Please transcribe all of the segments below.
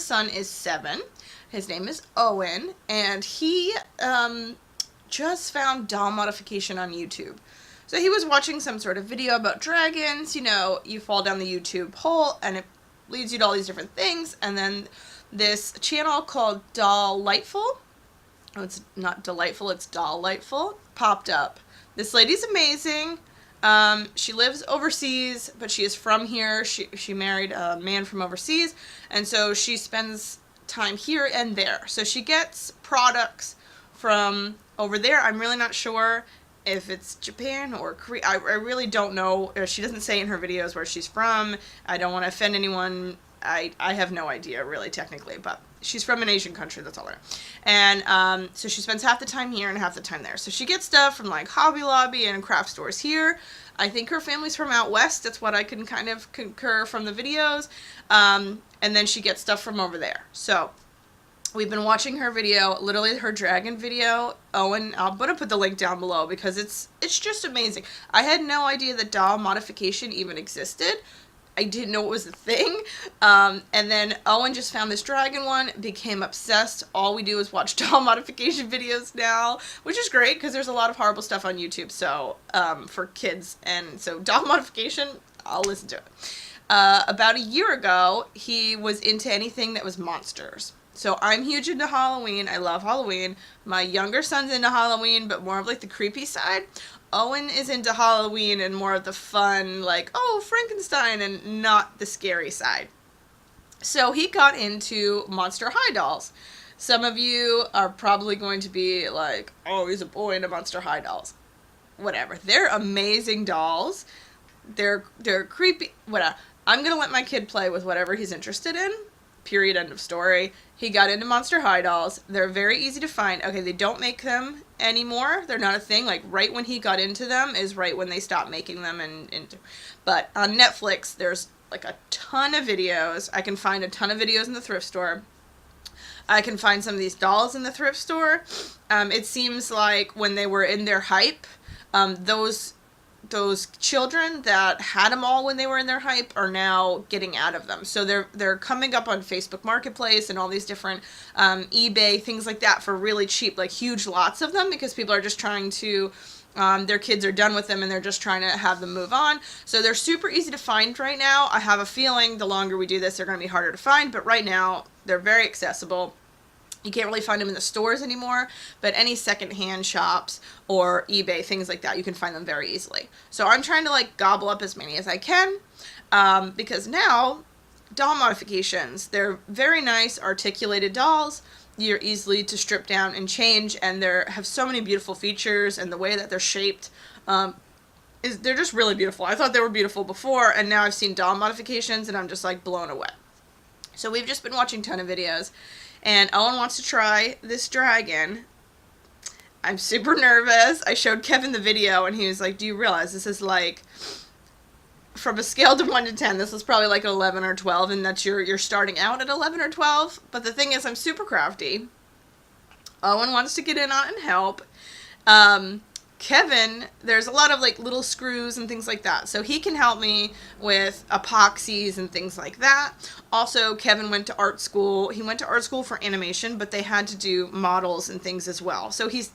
son is 7. His name is Owen, and he just found doll modification on YouTube. So he was watching some sort of video about dragons. You know, you fall down the YouTube hole and it leads you to all these different things. And then this channel called Dollightful, oh, it's not delightful, it's Dollightful, popped up. This lady's amazing. She lives overseas, but she is from here. She married a man from overseas, and so she spends time here and there. So she gets products from over there. I'm really not sure if it's Japan or Korea. I really don't know. She doesn't say in her videos where she's from. I don't want to offend anyone. I have no idea, really, technically, but she's from an Asian country, that's all I know. And so she spends half the time here and half the time there. So she gets stuff from, like, Hobby Lobby and craft stores here. I think her family's from out west. That's what I can kind of concur from the videos. And then she gets stuff from over there. So we've been watching her video, literally her dragon video. Owen, I'm going to put the link down below because it's just amazing. I had no idea that doll modification even existed. I didn't know it was a thing. And then Owen just found this dragon one, became obsessed. All we do is watch doll modification videos now, which is great because there's a lot of horrible stuff on YouTube, so for kids. And so doll modification, I'll listen to it. About a year ago, he was into anything that was monsters. So I'm huge into Halloween. I love Halloween. My younger son's into Halloween, but more of like the creepy side. Owen is into Halloween and more of the fun, like, oh, Frankenstein, and not the scary side. So he got into Monster High dolls. Some of you are probably going to be like, oh, he's a boy into Monster High dolls. Whatever. They're amazing dolls. They're creepy. Whatever. I'm going to let my kid play with whatever he's interested in. Period, end of story. He got into Monster High dolls. They're very easy to find. Okay, they don't make them anymore. They're not a thing. Like, right when he got into them is right when they stopped making them. But on Netflix, there's like a ton of videos. I can find a ton of videos in the thrift store. I can find some of these dolls in the thrift store. It seems like when they were in their hype, those children that had them all when they were in their hype are now getting out of them. So they're coming up on Facebook Marketplace and all these different eBay, things like that for really cheap, like huge lots of them, because people are just trying to, their kids are done with them and they're just trying to have them move on. So they're super easy to find right now. I have a feeling the longer we do this, they're going to be harder to find, but right now they're very accessible. You can't really find them in the stores anymore, but any secondhand shops or eBay, things like that, you can find them very easily. So I'm trying to like gobble up as many as I can because now doll modifications, they're very nice articulated dolls. You're easily to strip down and change, and they have so many beautiful features, and the way that they're shaped they're just really beautiful. I thought they were beautiful before, and now I've seen doll modifications and I'm just like blown away. So we've just been watching a ton of videos. And Owen wants to try this dragon. I'm super nervous. I showed Kevin the video and he was like, do you realize this is like, from a scale to 1 to 10, this is probably like 11 or 12, and that's you're starting out at 11 or 12. But the thing is, I'm super crafty. Owen wants to get in on it and help. Kevin, there's a lot of like little screws and things like that, so he can help me with epoxies and things like that. Also, Kevin went to art school. He went to art school for animation, but they had to do models and things as well. So he's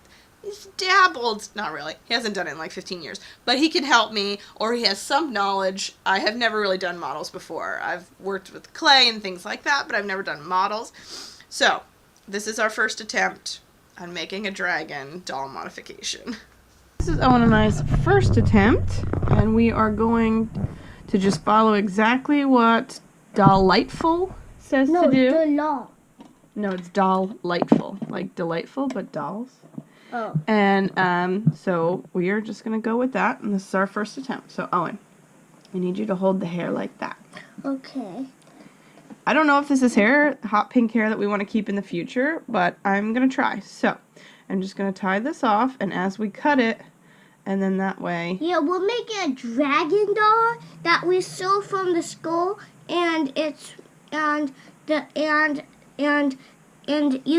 dabbled, not really, he hasn't done it in like 15 years, but he can help me, or he has some knowledge. I have never really done models before. I've worked with clay and things like that, but I've never done models. So this is our first attempt on making a dragon doll modification. This is Owen and I's first attempt, and we are going to just follow exactly what Dollightful says to do. No, it's Dollightful, like delightful, but dolls. Oh. And so we are just going to go with that, and this is our first attempt. So Owen, I need you to hold the hair like that. Okay. I don't know if this is hair, hot pink hair that we want to keep in the future, but I'm going to try. So I'm just going to tie this off, and as we cut it, and then that way... Yeah, we'll make a dragon doll that we stole from the school, and you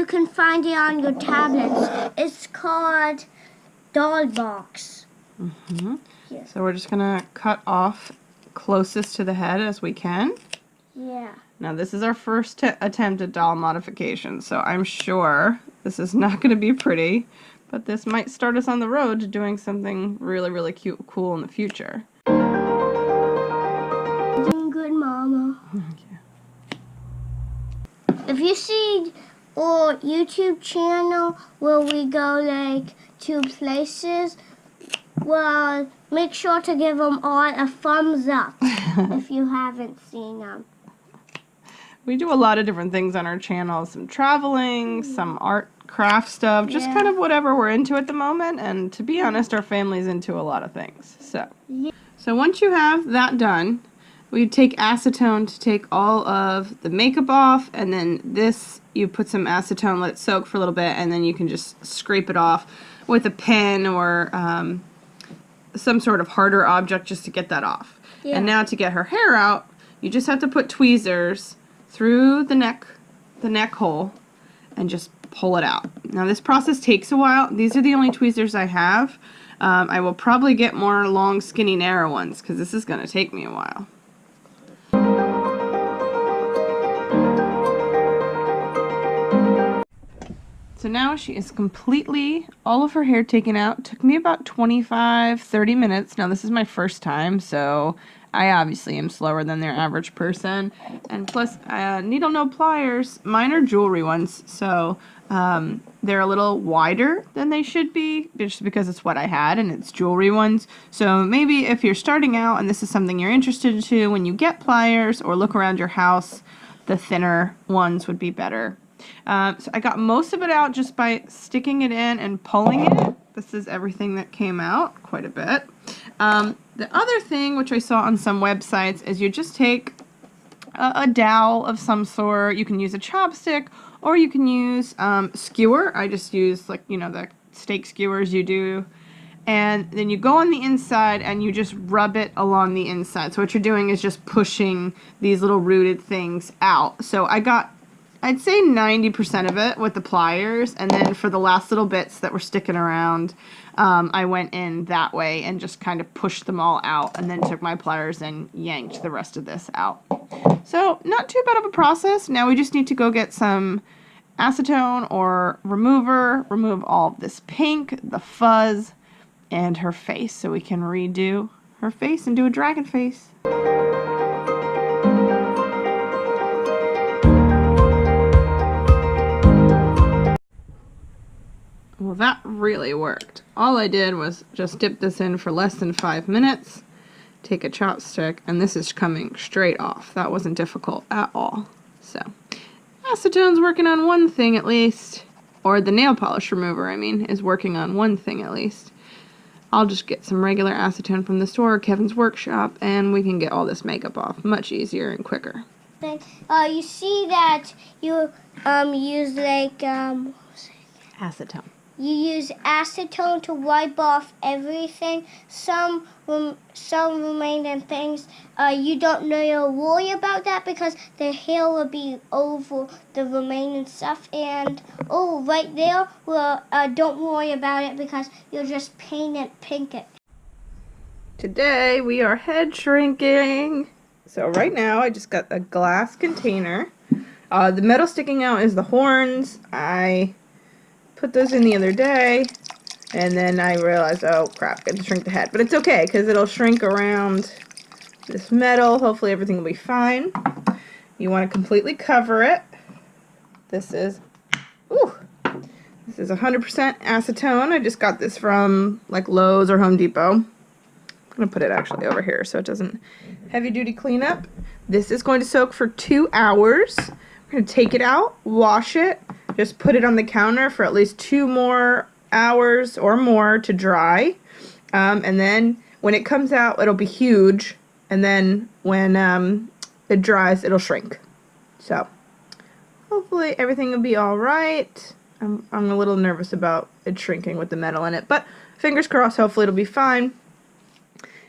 can find it on your tablets. It's called Doll Box. Mm-hmm. Yeah. So we're just going to cut off closest to the head as we can. Yeah. Now this is our first attempt at doll modification, so I'm sure this is not going to be pretty, but this might start us on the road to doing something really, really cute, cool in the future. Doing good, Mama. Okay. If you see our YouTube channel where we go like to places, well, make sure to give them all a thumbs up if you haven't seen them. We do a lot of different things on our channel, some traveling, some art, craft stuff, just kind of whatever we're into at the moment, and to be honest, our family's into a lot of things. So once you have that done, we take acetone to take all of the makeup off, and then this, you put some acetone, let it soak for a little bit, and then you can just scrape it off with a pen or some sort of harder object just to get that off. Yeah. And now to get her hair out, you just have to put tweezers through the neck hole and just pull it out. Now this process takes a while. These are the only tweezers I have. I will probably get more long, skinny, narrow ones because this is going to take me a while. So now she is completely, all of her hair taken out. Took me about 25-30 minutes. Now this is my first time, so I obviously am slower than their average person. And plus, needle no pliers. Mine are jewelry ones, so they're a little wider than they should be, just because it's what I had and it's jewelry ones. So maybe if you're starting out and this is something you're interested in, when you get pliers or look around your house, the thinner ones would be better. So I got most of it out just by sticking it in and pulling it. This is everything that came out, quite a bit. The other thing, which I saw on some websites, is you just take a dowel of some sort. You can use a chopstick, or you can use skewer. I just use, like, you know, the steak skewers you do. And then you go on the inside and you just rub it along the inside. So what you're doing is just pushing these little rooted things out. So I got, I'd say 90% of it with the pliers, and then for the last little bits that were sticking around, I went in that way and just kind of pushed them all out, and then took my pliers and yanked the rest of this out. So not too bad of a process. Now we just need to go get some acetone or remover, remove all of this pink, the fuzz, and her face, so we can redo her face and do a dragon face. Well, that really worked. All I did was just dip this in for less than 5 minutes, take a chopstick, and this is coming straight off. That wasn't difficult at all. So, acetone's working on one thing at least, or the nail polish remover, I mean, is working on one thing at least. I'll just get some regular acetone from the store, Kevin's workshop, and we can get all this makeup off much easier and quicker. You see that you use like Acetone. you use acetone to wipe off everything. Some remaining things, you don't need to worry about that because the hair will be over the remaining stuff. And oh, right there, well, don't worry about it because you'll just paint it pink. Today we are head shrinking. So right now I just got a glass container. The metal sticking out is the horns. I put those in the other day, and then I realized, oh crap, I have to shrink the head. But it's okay, because it'll shrink around this metal. Hopefully everything will be fine. You want to completely cover it. This is 100% acetone. I just got this from like Lowe's or Home Depot. I'm going to put it actually over here so it doesn't heavy duty cleanup. This is going to soak for 2 hours. We're going to take it out, wash it, just put it on the counter for at least 2 more hours or more to dry. And then when it comes out, it'll be huge. And then when it dries, it'll shrink. So hopefully everything will be all right. I'm a little nervous about it shrinking with the metal in it, but fingers crossed, hopefully it'll be fine.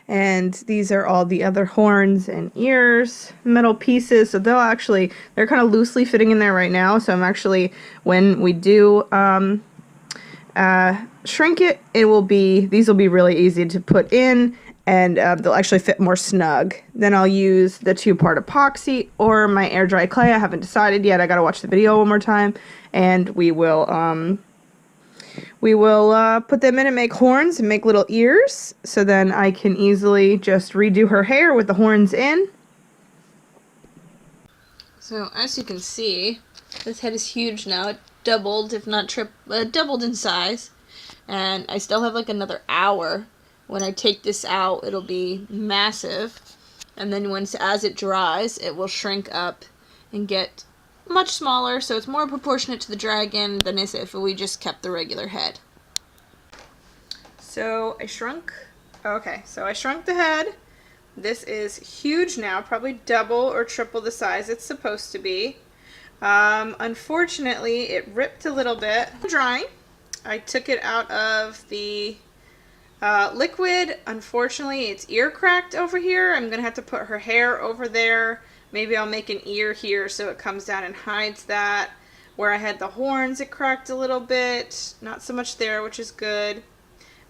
And these are all the other horns and ears, metal pieces. So they're kind of loosely fitting in there right now. So I'm actually, when we do shrink it, these will be really easy to put in and they'll actually fit more snug. Then I'll use the 2-part epoxy or my air dry clay. I haven't decided yet. I gotta watch the video one more time, and we will put them in and make horns and make little ears, so then I can easily just redo her hair with the horns in. So as you can see, this head is huge now. It doubled, if not doubled in size, and I still have like another hour. When I take this out, it'll be massive, and then as it dries, it will shrink up and get much smaller, so it's more proportionate to the dragon than if we just kept the regular head. So I shrunk the head. This is huge now, probably double or triple the size it's supposed to be. Unfortunately, it ripped a little bit. Drying, I took it out of the liquid. Unfortunately, its ear cracked over here. I'm gonna have to put her hair over there. Maybe I'll make an ear here so it comes down and hides that. Where I had the horns, it cracked a little bit. Not so much there, which is good.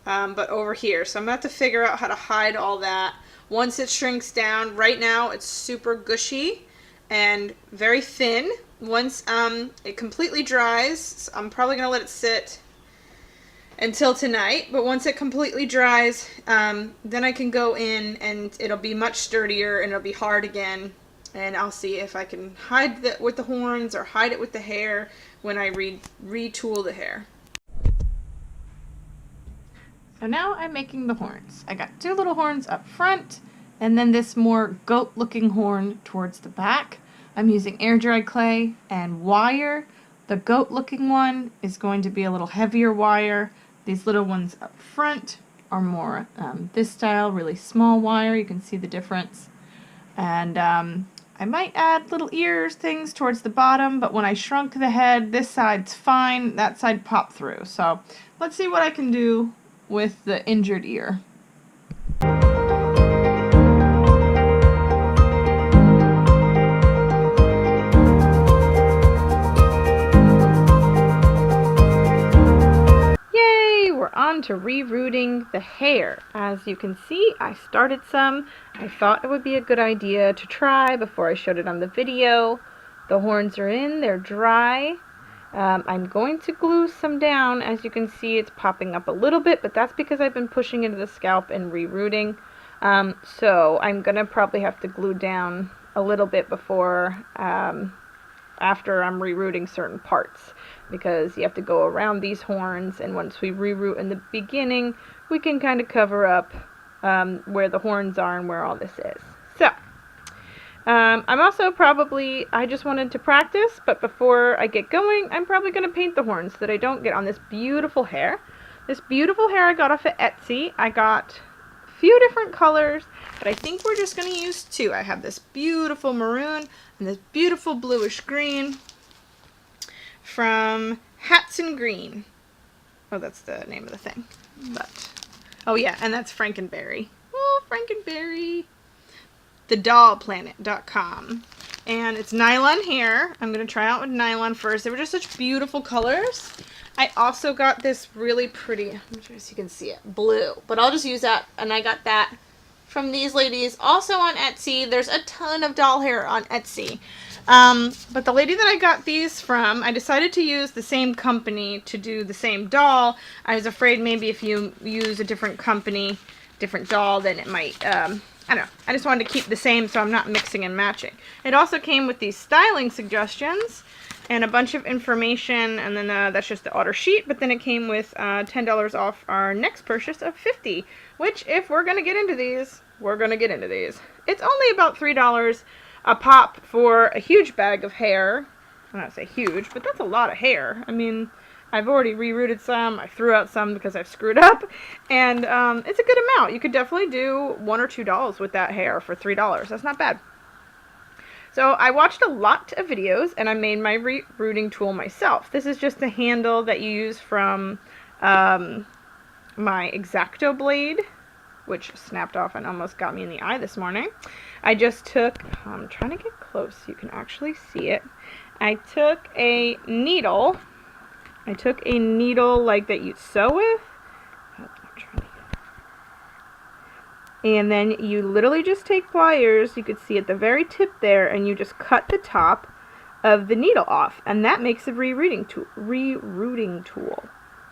But over here. So I'm gonna have to figure out how to hide all that. Once it shrinks down, right now it's super gushy and very thin. Once it completely dries, I'm probably gonna let it sit until tonight, but once it completely dries, then I can go in and it'll be much sturdier and it'll be hard again, and I'll see if I can hide it with the horns or hide it with the hair when I retool the hair. So now I'm making the horns. I got 2 little horns up front and then this more goat looking horn towards the back. I'm using air dry clay and wire. The goat looking one is going to be a little heavier wire. These little ones up front are more this style, really small wire. You can see the difference. And I might add little ears things towards the bottom, but when I shrunk the head, this side's fine, that side popped through. So let's see what I can do with the injured ear. On to rerooting the hair. As you can see, I started some. I thought it would be a good idea to try before I showed it on the video. The horns are in, they're dry. I'm going to glue some down. As you can see, it's popping up a little bit, but that's because I've been pushing into the scalp and rerooting. So I'm gonna probably have to glue down a little bit before after I'm rerooting certain parts, because you have to go around these horns, and once we reroot in the beginning, we can kind of cover up where the horns are and where all this is. So I'm also I just wanted to practice, but before I get going, I'm probably going to paint the horns so that I don't get on this beautiful hair. This beautiful hair I got off of Etsy. I got a few different colors, but I think we're just going to use 2. I have this beautiful maroon and this beautiful bluish green from Hats and Green. Oh, that's the name of the thing. But oh yeah, and that's Frankenberry. Oh, Frankenberry. TheDollPlanet.com. And it's nylon hair. I'm going to try out with nylon first. They were just such beautiful colors. I also got this really pretty, I'm not sure if you can see it, blue. But I'll just use that, and I got that from these ladies also on Etsy. There's a ton of doll hair on Etsy. But the lady that I got these from, I decided to use the same company to do the same doll. I was afraid maybe if you use a different company, different doll, then it might, I don't know. I just wanted to keep the same so I'm not mixing and matching. It also came with these styling suggestions and a bunch of information, and then that's just the order sheet, but then it came with $10 off our next purchase of $50, which if we're going to get into these, we're going to get into these. It's only about $3 a pop for a huge bag of hair. I don't say huge, but that's a lot of hair. I mean, I've already rerooted some, I threw out some because I've screwed up, and it's a good amount. You could definitely do 1 or 2 dolls with that hair for $3. That's not bad. So I watched a lot of videos, and I made my rooting tool myself. This is just the handle that you use from my X-Acto blade, which snapped off and almost got me in the eye this morning. I just took, I'm trying to get close so you can actually see it. I took a needle. Like that you sew with. And then you literally just take pliers, you could see at the very tip there, and you just cut the top of the needle off, and that makes a rerouting tool.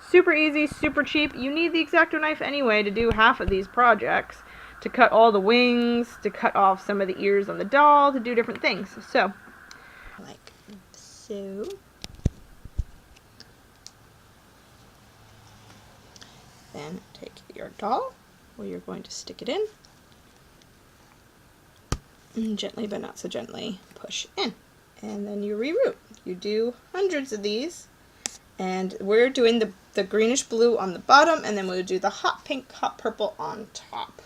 Super easy, super cheap. You need the X-Acto knife anyway to do half of these projects, to cut all the wings, to cut off some of the ears on the doll, to do different things. So, like so. Then take your doll, where you're going to stick it in, and gently but not so gently push in. And then you reroute. You do hundreds of these, and we're doing the greenish blue on the bottom, and then we'll do the hot pink, hot purple on top.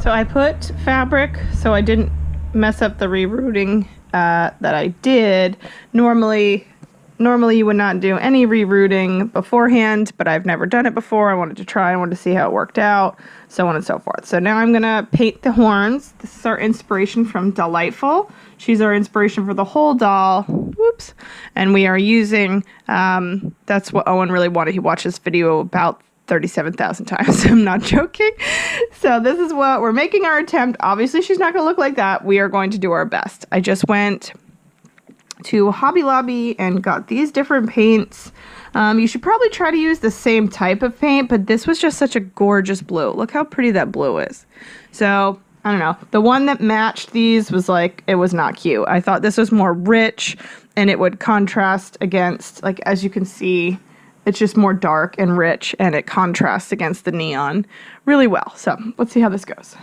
So I put fabric so I didn't mess up the rerouting that I did. Normally you would not do any rerouting beforehand, but I've never done it before. I wanted to try, I wanted to see how it worked out, so on and so forth. So now I'm gonna paint the horns. This is our inspiration from Dollightful. She's our inspiration for the whole doll. Whoops. And we are using, that's what Owen really wanted. He watched this video about 37,000 times. I'm not joking. So this is what we're making our attempt. Obviously she's not going to look like that. We are going to do our best. I just went to Hobby Lobby and got these different paints. You should probably try to use the same type of paint, but this was just such a gorgeous blue. Look how pretty that blue is. So I don't know. The one that matched these was like, it was not cute. I thought this was more rich and it would contrast against, like, as you can see, it's just more dark and rich, and it contrasts against the neon really well. So let's see how this goes.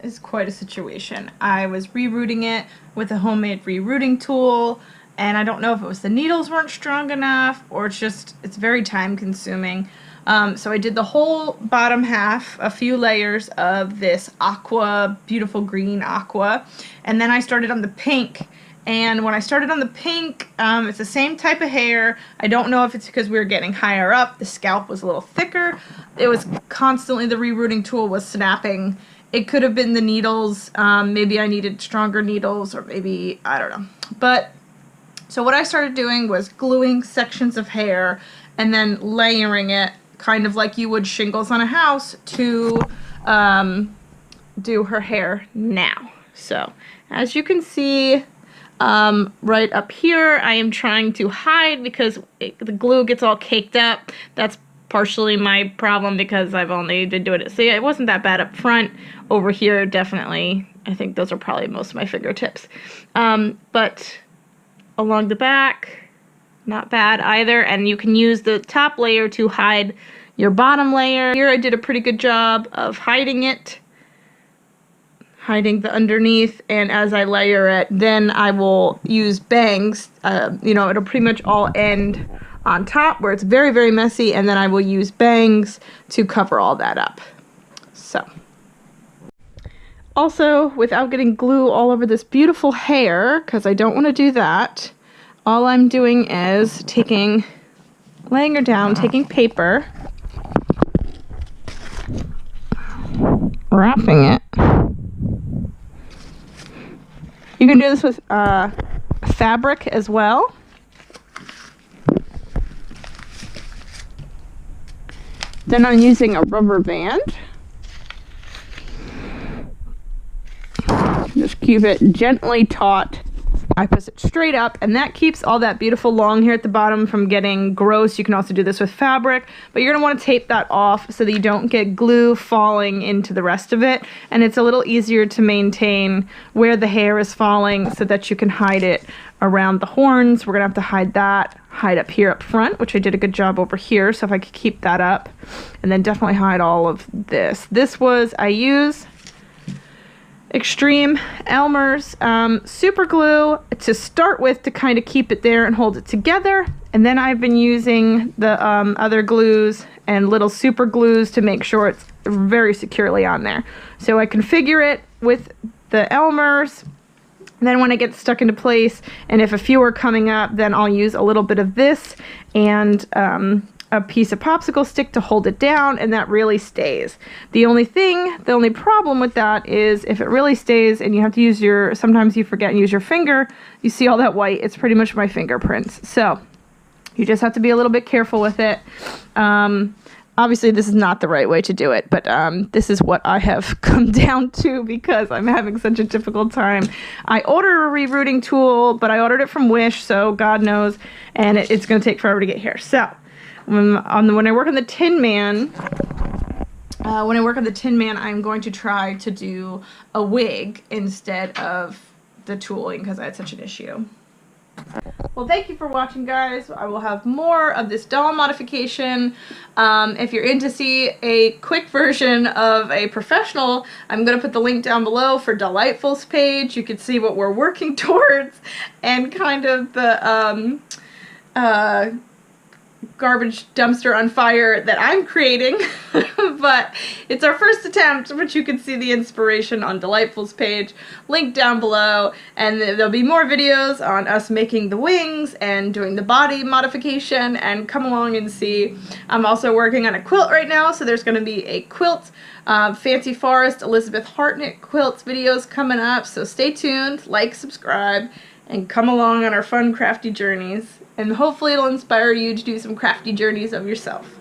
Is quite a situation. I was rerouting it with a homemade rerouting tool, and I don't know if it was the needles weren't strong enough or it's very time consuming. So I did the whole bottom half, a few layers of this aqua, beautiful green aqua, and then I started on the pink. And when I started on the pink, it's the same type of hair. I don't know if it's because we were getting higher up, the scalp was a little thicker. It was constantly, the rerouting tool was snapping. It could have been the needles, maybe I needed stronger needles, or maybe, I don't know. But, so what I started doing was gluing sections of hair and then layering it, kind of like you would shingles on a house, to do her hair now. So, as you can see, right up here, I am trying to hide because the glue gets all caked up. That's partially my problem because I've only been doing it. So yeah, it wasn't that bad up front. Over here, definitely, I think those are probably most of my fingertips. But along the back, not bad either. And you can use the top layer to hide your bottom layer. Here I did a pretty good job of hiding it, hiding the underneath, and as I layer it, then I will use bangs. You know, it'll pretty much all end on top where it's very, very messy, and then I will use bangs to cover all that up. So, also, without getting glue all over this beautiful hair, because I don't want to do that, all I'm doing is laying her down, taking paper, wrapping it. You can do this with fabric as well. Then I'm using a rubber band. Just keep it gently taut. I push it straight up, and that keeps all that beautiful long hair at the bottom from getting gross. You can also do this with fabric, but you're going to want to tape that off so that you don't get glue falling into the rest of it, and it's a little easier to maintain where the hair is falling so that you can hide it around the horns. We're going to have to hide up here up front, which I did a good job over here, so if I could keep that up, and then definitely hide all of this. I use Extreme Elmer's super glue to start with to kind of keep it there and hold it together, and then I've been using the other glues and little super glues to make sure it's very securely on there. So I configure it with the Elmer's, and then when it gets stuck into place, and if a few are coming up, then I'll use a little bit of this and a piece of popsicle stick to hold it down, and that really stays. The only problem with that is if it really stays and you have to sometimes you forget and use your finger, you see all that white, it's pretty much my fingerprints. So you just have to be a little bit careful with it. Obviously this is not the right way to do it, but this is what I have come down to because I'm having such a difficult time. I ordered a rerouting tool, but I ordered it from Wish, so God knows, and it's going to take forever to get here. So when I work on the Tin Man, I'm going to try to do a wig instead of the tooling because I had such an issue. Well, thank you for watching, guys. I will have more of this doll modification. If you're in to see a quick version of a professional, I'm going to put the link down below for Dollightful's page. You can see what we're working towards and kind of the garbage dumpster on fire that I'm creating. But it's our first attempt, but you can see the inspiration on Dollightful's page, link down below, and there'll be more videos on us making the wings and doing the body modification, and come along and see. I'm also working on a quilt right now, so there's going to be a quilt, Fancy Forest Elizabeth Hartnett quilts videos coming up, so stay tuned, like, subscribe, and come along on our fun crafty journeys, and hopefully it'll inspire you to do some crafty journeys of yourself.